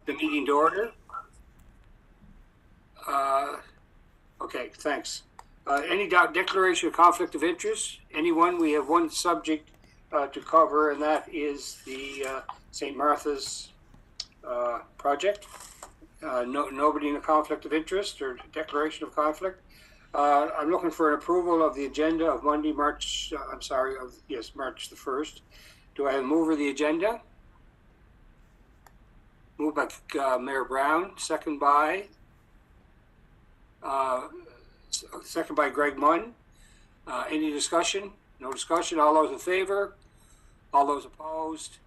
the meeting to order. Okay, thanks. Any declaration of conflict of interest? Anyone? We have one subject to cover, and that is the St. Martha's project. Nobody in a conflict of interest or declaration of conflict. I'm looking for an approval of the agenda of Monday, March the 1st. Do I have a mover of the agenda? Moved by Mayor Brown, second by Greg Munn. Any discussion? No discussion. All those in favor? All those opposed?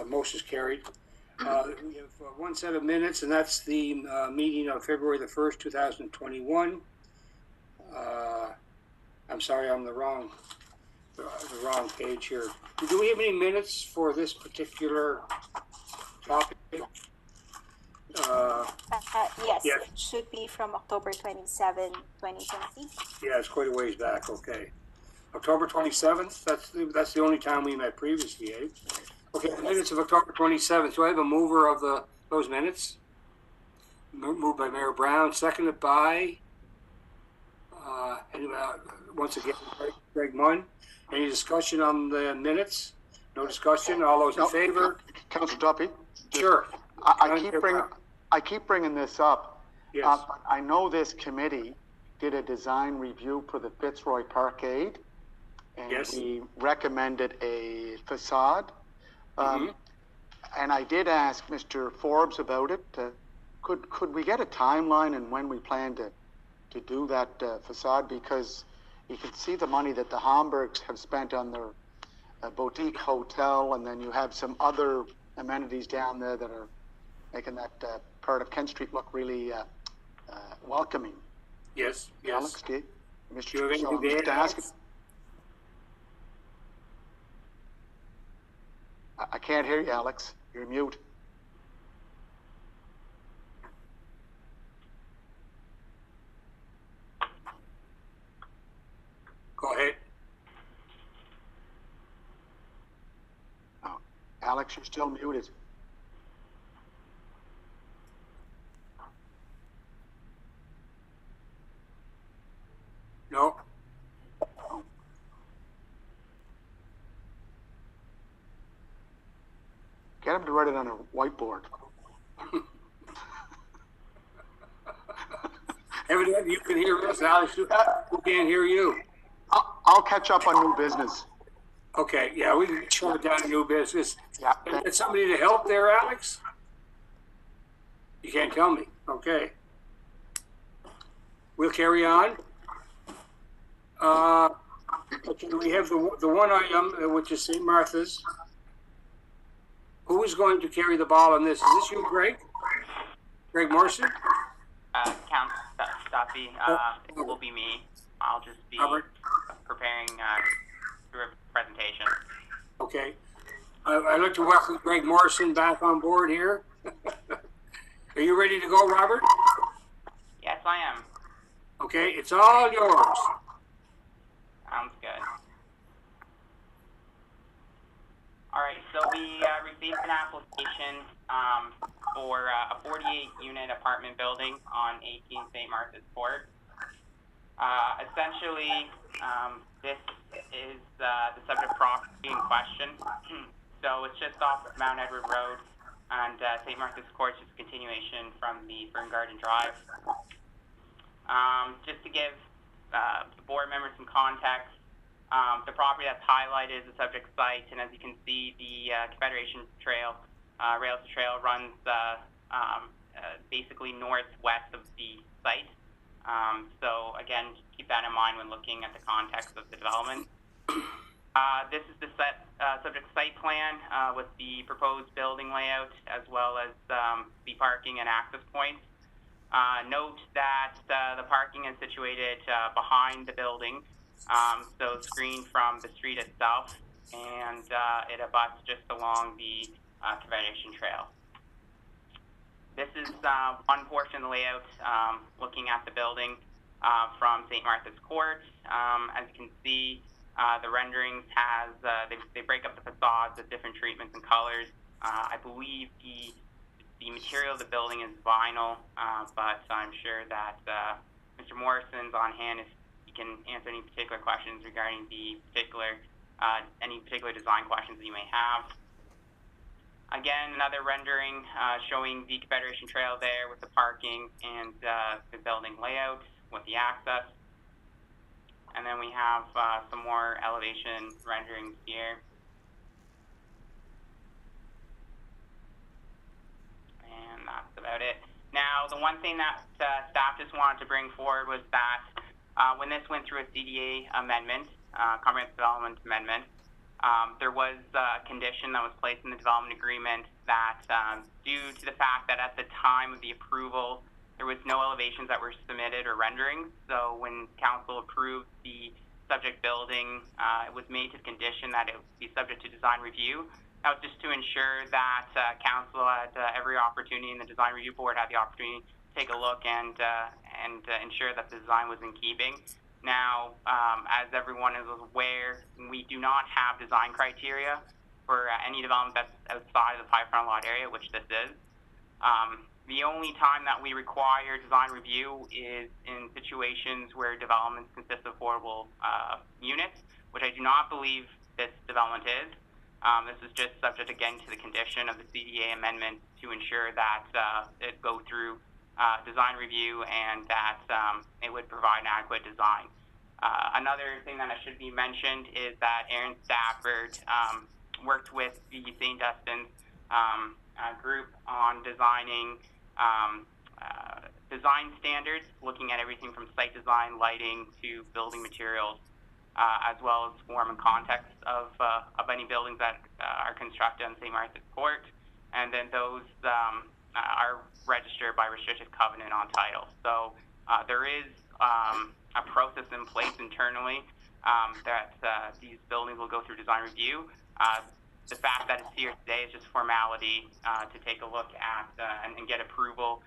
Motion is carried. We have one set of minutes, and that's the meeting of February the 1st, 2021. I'm sorry, I'm the wrong page here. Do we have any minutes for this particular topic? Yes, it should be from October 27, 2020. Yeah, it's quite a ways back. Okay, October 27th. That's the only time we met previously, eh? Okay, the minutes of October 27th. Do I have a mover of those minutes? Moved by Mayor Brown, seconded by once again Greg Munn. Any discussion on the minutes? No discussion. All those in favor? Councillor Duffy. Sure. I keep bringing this up. Yes. I know this committee did a design review for the Fitzroy Parkade, and yes, we recommended a facade. And I did ask Mr. Forbes about it. Could we get a timeline and when we plan to do that facade? Because you can see the money that the Homburgs have spent on their boutique hotel, and then you have some other amenities down there that are making that part of Kent Street look really welcoming. Yes. Alex, do you, Mr. Do you have anything to add? I can't hear you, Alex. You're mute. Go ahead. Oh, Alex, you're still muted. No. Get him to write it on a whiteboard. Evidently, you can hear us, Alex. Who can't hear you? I'll catch up on new business. Okay, yeah, we can shut it down to new business. Yeah. Is somebody to help there, Alex? You can't tell me. Okay. We'll carry on. Okay, we have the one item, which is St. Martha's. Who is going to carry the ball on this? Is this you, Greg? Greg Morrison? Count Duffy. It will be me. I'll just be preparing the presentation. Okay. I'd like to welcome Greg Morrison back on board here. Are you ready to go, Robert? Yes, I am. Okay, it's all yours. Sounds good. All right, so we received an application for a 48-unit apartment building on 18 St. Martha's Court. Essentially, this is the subject property in question. So it's just off of Mount Edward Road, and St. Martha's Court is a continuation from the Fern Garden Drive. Just to give the board members some context, the property that's highlighted is the subject site, and as you can see, the Confederation Trail, Rails to Trail, runs basically northwest of the site. So again, keep that in mind when looking at the context of the development. This is the subject site plan with the proposed building layout, as well as the parking and access points. Note that the parking is situated behind the building, so screened from the street itself, and it abuts just along the Confederation Trail. This is one portion of the layout looking at the building from St. Martha's Court. As you can see, the renderings they break up the facades with different treatments and colors. I believe the The material of the building is vinyl, but I'm sure that Mr. Morrison's on hand if he can answer any particular questions regarding the any particular design questions that you may have. Again, another rendering showing the Confederation Trail there with the parking and the building layout with the access. And then we have some more elevation renderings here. And that's about it. Now, the one thing that staff just wanted to bring forward was that when this went through a CDA amendment, Comprehensive Development Amendment, there was a condition that was placed in the development agreement that due to the fact that at the time of the approval, there was no elevations that were submitted or renderings. So when council approved the subject building, it was made to the condition that it would be subject to design review. That was just to ensure that council at every opportunity, and the design review board had the opportunity to take a look and ensure that the design was in keeping. Now, as everyone is aware, we do not have design criteria for any development that's outside of the 5 front lot area, which this is. The only time that we require design review is in situations where developments consist of affordable units, which I do not believe this development is. This is just subject, again, to the condition of the CDA amendment to ensure that it go through design review and that it would provide an adequate design. Another thing that should be mentioned is that Aaron Stafford worked with the St. Dunstan's group on designing design standards, looking at everything from site design, lighting, to building materials, as well as form and context of any buildings that are constructed on St. Martha's Court. And then those are registered by restricted covenant on title. So there is a process in place internally that these buildings will go through design review. The fact that it's here today is just formality to take a look at and get approval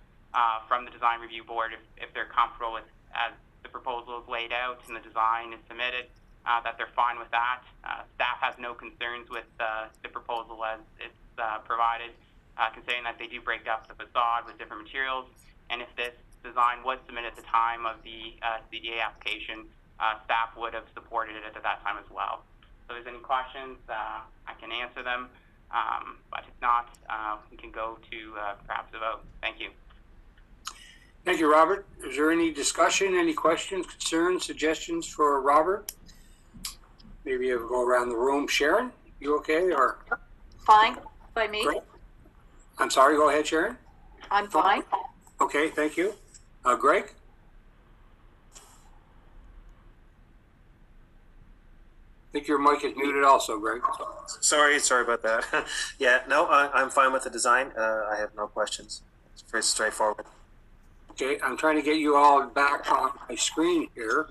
from the design review board if they're comfortable with as the proposal is laid out and the design is submitted, that they're fine with that. Staff has no concerns with the proposal as it's provided, considering that they do break up the facade with different materials. And if this design was submitted at the time of the CDA application, staff would have supported it at that time as well. So if there's any questions, I can answer them. But if not, we can go to perhaps a vote. Thank you. Thank you, Robert. Is there any discussion, any questions, concerns, suggestions for Robert? Maybe I'll go around the room. Sharon, you okay? Or fine by me. Great. I'm sorry, go ahead, Sharon. I'm fine. Okay, thank you. Greg? I think your mic is muted also, Greg. Sorry about that. Yeah, no, I'm fine with the design. I have no questions. It's very straightforward. Okay, I'm trying to get you all back on my screen here.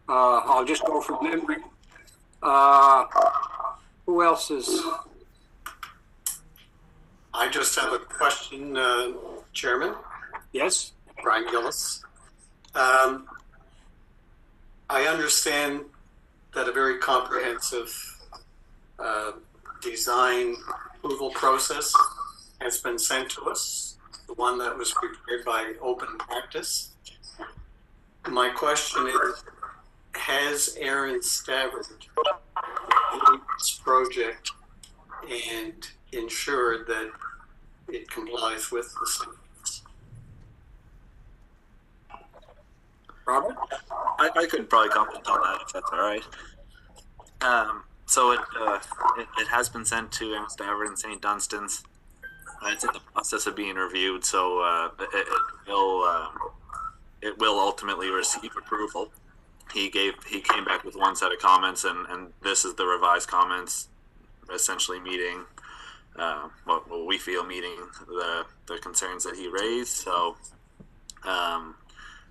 I'll just go from memory. Who else is? I just have a question, Chairman. Yes? Brian Gillis. I understand that a very comprehensive design approval process has been sent to us, the one that was prepared by Open Practice. My question is, has Aaron Stafford reviewed this project and ensured that it complies with the standards? Robert? I could probably comment on that if that's all right. So it has been sent to Aaron Stafford and St. Dunstan's. It's in the process of being reviewed, so it will ultimately receive approval. He came back with one set of comments, and this is the revised comments, essentially meeting what we feel meeting the concerns that he raised. So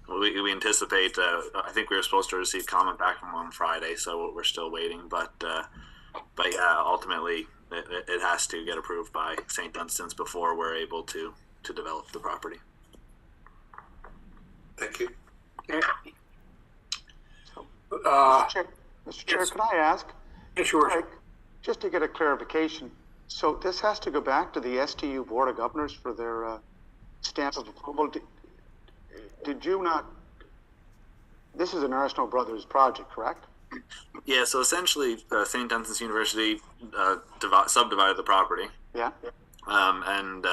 we anticipate. I think we were supposed to receive comment back from him on Friday, so we're still waiting. But yeah, ultimately it has to get approved by St. Dunstan's before we're able to develop the property. Thank you. Okay. Mr. Chair, yes. could I ask? Yeah, sure. Just to get a clarification. So this has to go back to the STU Board of Governors for their stamp of approval. Did you not? This is an Arsenault Brothers project, correct? Yeah, so essentially, St. Dunstan's University subdivided the property. Yeah. And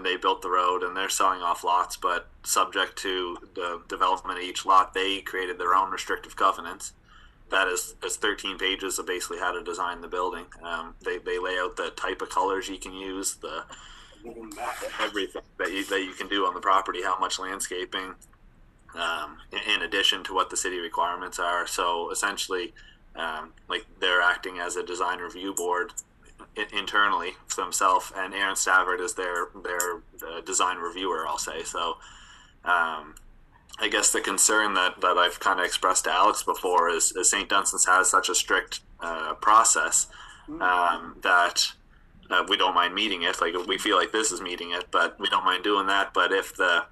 they built the road, and they're selling off lots, but subject to the development of each lot, they created their own restrictive covenants. That is 13 pages of basically how to design the building. They lay out the type of colors you can use, the everything that you can do on the property, how much landscaping, in addition to what the city requirements are. So essentially, like they're acting as a design review board internally for themselves, and Aaron Stavert is their design reviewer, I'll say. So I guess the concern that I've kind of expressed to Alex before is St. Dunstan's has such a strict process that we don't mind meeting it. Like, we feel like this is meeting it, but we don't mind doing that. But if the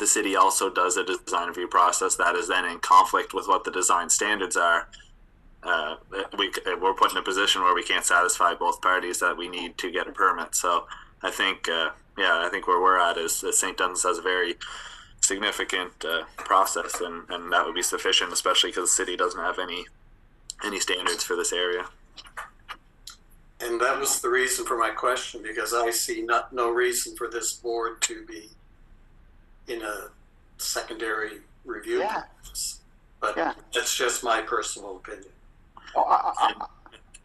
city also does a design review process that is then in conflict with what the design standards are, we're put in a position where we can't satisfy both parties that we need to get a permit. So I think, I think where we're at is St. Dunstan's has a very significant process, and that would be sufficient, especially because the city doesn't have any standards for this area. And that was the reason for my question, because I see no reason for this board to be in a secondary review process. But that's just my personal opinion.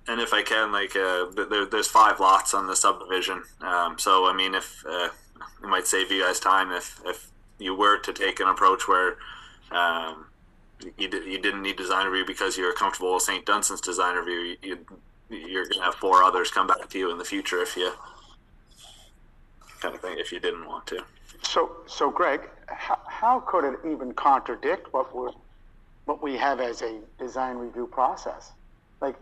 And if I can, like, there's 5 lots on the subdivision. So, I mean, if it might save you guys time if you were to take an approach where you didn't need design review because you're comfortable with St. Dunstan's design review, you're going to have 4 others come back to you in the future if you kind of thing, if you didn't want to. So Greg, how could it even contradict what we have as a design review process? Like,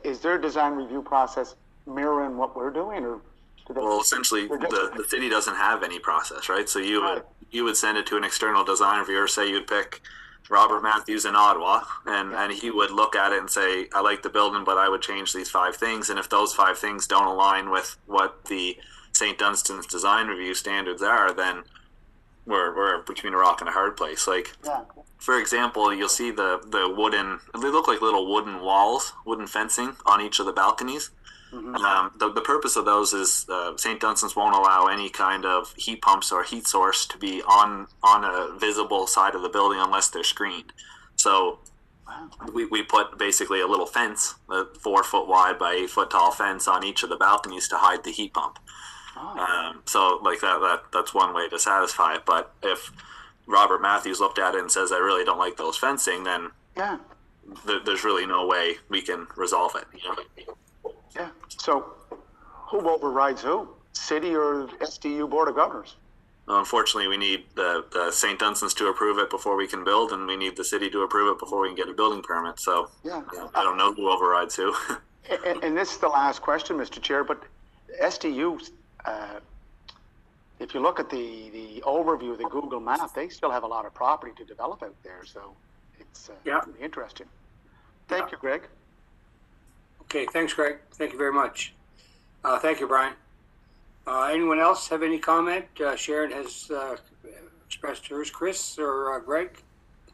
is their design review process mirroring what we're doing, or? Well, essentially, the city doesn't have any process, right? So you would send it to an external design reviewer. Say you'd pick Robert Matthews in Ottawa, and he would look at it and say, I like the building, but I would change these 5 things. And if those 5 things don't align with what the St. Dunstan's design review standards are, then we're between a rock and a hard place. Like, for example, you'll see the wooden, they look like little wooden walls, wooden fencing on each of the balconies. Mm-hmm. The purpose of those is St. Dunstan's won't allow any kind of heat pumps or heat source to be on a visible side of the building unless they're screened. So we put basically a little fence, a 4 foot wide by 8 foot tall fence on each of the balconies to hide the heat pump. So like that's one way to satisfy it. But if Robert Matthews looked at it and says, I really don't like those fencing, then there's really no way we can resolve it. You know? Yeah. So who overrides who? City or STU Board of Governors? Well, unfortunately, we need the St. Dunstan's to approve it before we can build, and we need the city to approve it before we can get a building permit. So I don't know who overrides who. and this is the last question, Mr. Chair, but STU, if you look at the overview of the Google map, they still have a lot of property to develop out there. So it's interesting. Thank you, Greg. Okay, thanks, Greg. Thank you very much. Thank you, Brian. Anyone else have any comment? Sharon has expressed hers. Chris or Greg?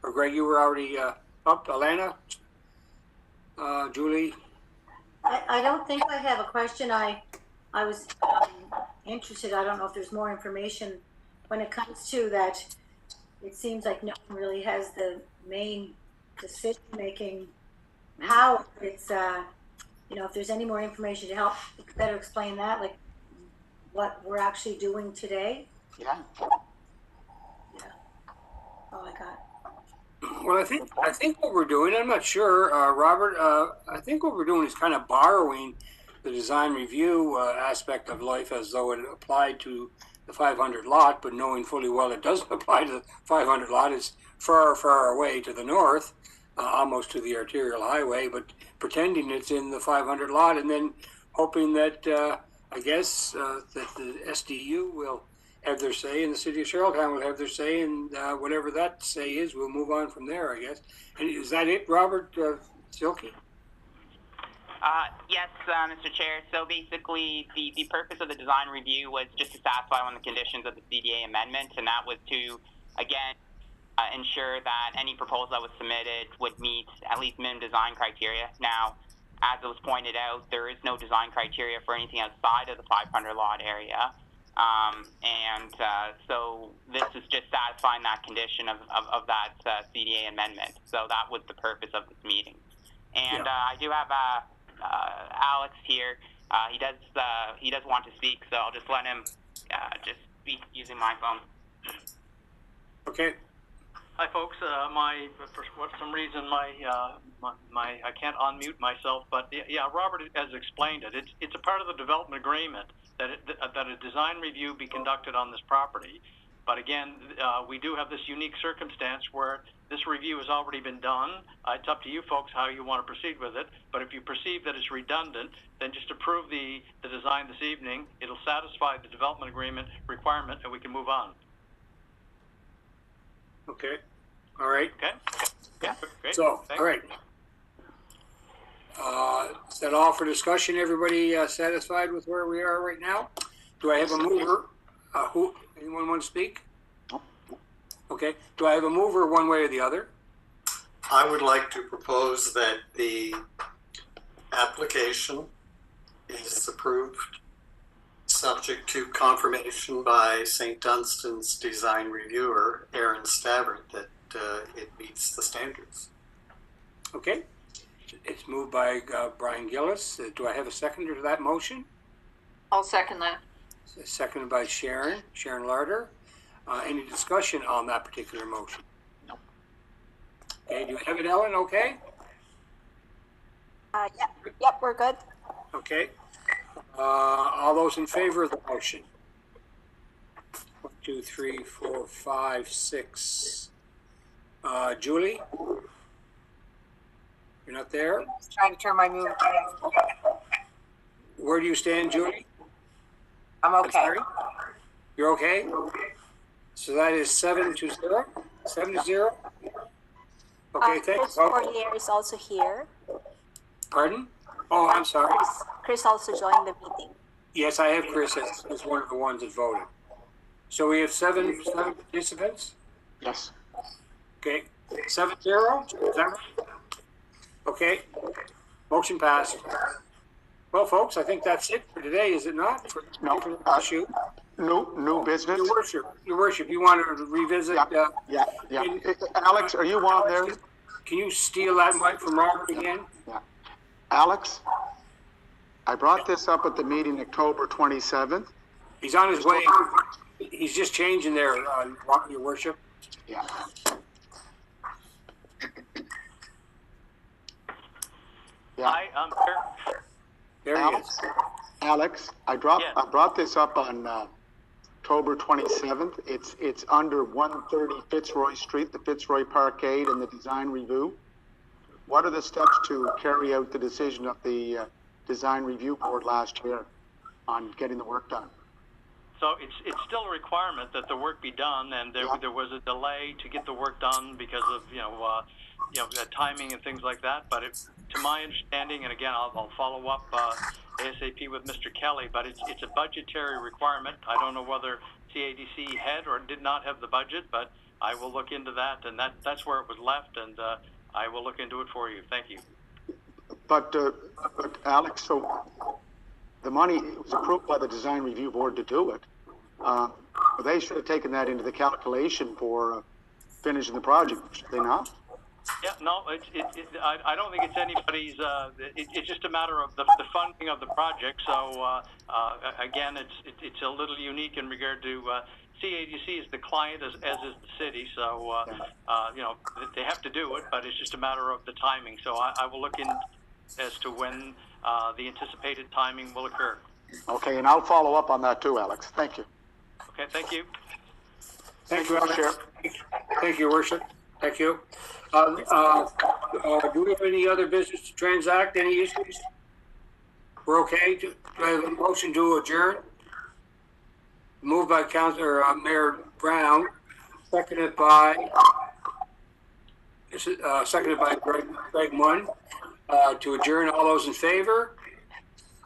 Or Greg, you were already up. Alana? Julie? I don't think I have a question. I was interested. I don't know if there's more information when it comes to that. It seems like no one really has the main decision-making power. It's if there's any more information to help better explain that, like what we're actually doing today. Yeah. Oh, I got. Well, I think what we're doing, I'm not sure, Robert, I think what we're doing is kind of borrowing the design review aspect of life as though it applied to the 500 lot, but knowing fully well it doesn't apply to the 500 lot. It's far, far away to the north, almost to the arterial highway, but pretending it's in the 500 lot, and then hoping that, I guess, that the SDU will have their say, and the city of Charlottetown will have their say, and whatever that say is, we'll move on from there, I guess. And is that it, Robert Silke? Yes, Mr. Chair. So basically, the purpose of the design review was just to satisfy one of the conditions of the CDA amendment, and that was to, again, ensure that any proposal that was submitted would meet at least minimum design criteria. Now, as it was pointed out, there is no design criteria for anything outside of the 500 lot area. So this is just satisfying that condition of that CDA amendment. So that was the purpose of this meeting. And I do have Alex here. He does want to speak, so I'll just let him just speak using my phone. Okay. Hi, folks. For some reason, I can't unmute myself. But yeah, Robert has explained it. It's a part of the development agreement that a design review be conducted on this property. But again, we do have this unique circumstance where this review has already been done. It's up to you folks how you want to proceed with it. But if you perceive that it's redundant, then just approve the design this evening. It'll satisfy the development agreement requirement, and we can move on. Okay. All right. Okay. Yeah. Great. So, thanks. all right. Is that all for discussion? Everybody satisfied with where we are right now? Do I have a mover? Anyone want to speak? Okay. Do I have a mover one way or the other? I would like to propose that the application is approved, subject to confirmation by St. Dunstan's design reviewer, Aaron Stavert, that it meets the standards. Okay. It's moved by Brian Gillis. Do I have a seconder to that motion? I'll second that. Seconded by Sharon Larder. Any discussion on that particular motion? No. Okay, do you have it, Ellen? Okay? Yep, we're good. Okay. All those in favor of the motion? 1, 2, 3, 4, 5, 6. Julie? You're not there? Just trying to turn my mute. Where do you stand, Julie? I'm okay. Sorry? You're okay? So that is 7-0? 7-0? Okay, thanks. Chris Corlier is also here. Pardon? Oh, I'm sorry. Chris also joined the meeting. Yes, I have Chris as one of the ones that voted. So we have seven participants? Yes. Okay, 7-0, is that right? Okay, motion passed. Well, folks, I think that's it for today, is it not? No. Shoot. New business? Your worship, you want to revisit? Yeah. Alex, are you on there? Can you steal that mic from Robert again? Yeah. Alex, I brought this up at the meeting October 27th. He's on his way. He's just changing there, your worship. Yeah. Hi, I'm here. There he is. Alex, I brought this up on October 27th. It's under 130 Fitzroy Street, the Fitzroy Parkade, and the design review. What are the steps to carry out the decision of the design review board last year on getting the work done? So it's still a requirement that the work be done, and there was a delay to get the work done because of timing and things like that. But to my understanding, and again I'll follow up ASAP with Mr. Kelly, but it's a budgetary requirement. I don't know whether CADC had or did not have the budget, but I will look into that, and that's where it was left, and I will look into it for you. Thank you. But Alex, so the money was approved by the design review board to do it. They should have taken that into the calculation for finishing the project, should they not? Yeah, no, I don't think it's anybody's. It's just a matter of the funding of the project. So again, it's a little unique in regard to CADC is the client as is the city. So they have to do it, but it's just a matter of the timing. So I will look in as to when the anticipated timing will occur. Okay, and I'll follow up on that too, Alex. Thank you. Okay, thank you. Thank you, Alex. Thank you, Your Worship. Thank you. Do we have any other business to transact? Any issues? We're okay. Do I have a motion to adjourn? Moved by Mayor Brown, seconded by Greg Munn. to adjourn. All those in favor?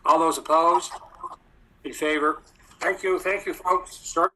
All those opposed? In favor? Thank you, folks. Start.